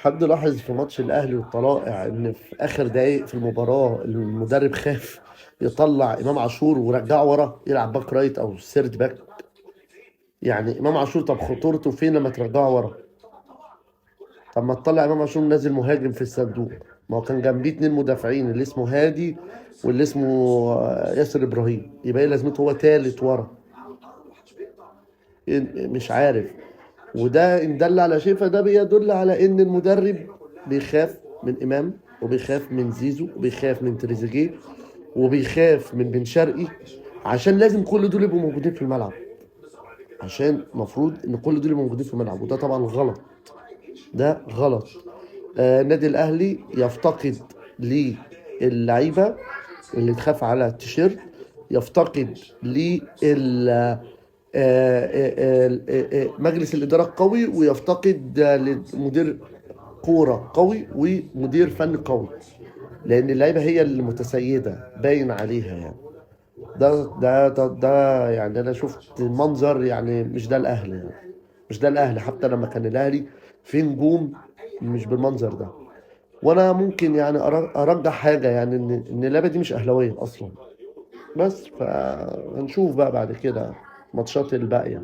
حد لاحظ في ماتش الاهلي والطلائع ان في اخر دقايق في المباراه المدرب خاف يطلع امام عاشور ورجعه ورا يلعب باك رايت او سيرد باك؟ يعني امام عاشور، طب خطورته فين لما ترجعه ورا؟ طب ما تطلع امام عاشور نازل مهاجم في الصندوق. ما هو كان جنبيه اتنين مدافعين، اللي اسمه هادي واللي اسمه ياسر ابراهيم، يبقى ايه لازمته هو تالت ورا؟ مش عارف. وده ان دل على شيء فده بيدل على ان المدرب بيخاف من امام، وبيخاف من زيزو، وبيخاف من تريزيجيه، وبيخاف من بن شرقي، عشان لازم كل دول يبقوا موجودين في الملعب. عشان المفروض ان كل دول يبقوا موجودين في الملعب، وده طبعا غلط. ده غلط. النادي الاهلي يفتقد للعيبه اللي تخاف على التيشيرت، يفتقد لل مجلس الإدارة القوي، ويفتقد لمدير كورة قوي ومدير فن قوي، لأن اللعيبة هي اللي متسيدة باين عليها يعني. ده يعني أنا شفت منظر، يعني مش ده الأهلي يعني. مش ده الأهلي حتى لما كان الأهلي في نجوم، مش بالمنظر ده. وأنا ممكن يعني أرجح حاجة، يعني إن اللعبة دي مش أهلاوية أصلا. بس فهنشوف بقى بعد كده ماتشات الباقية.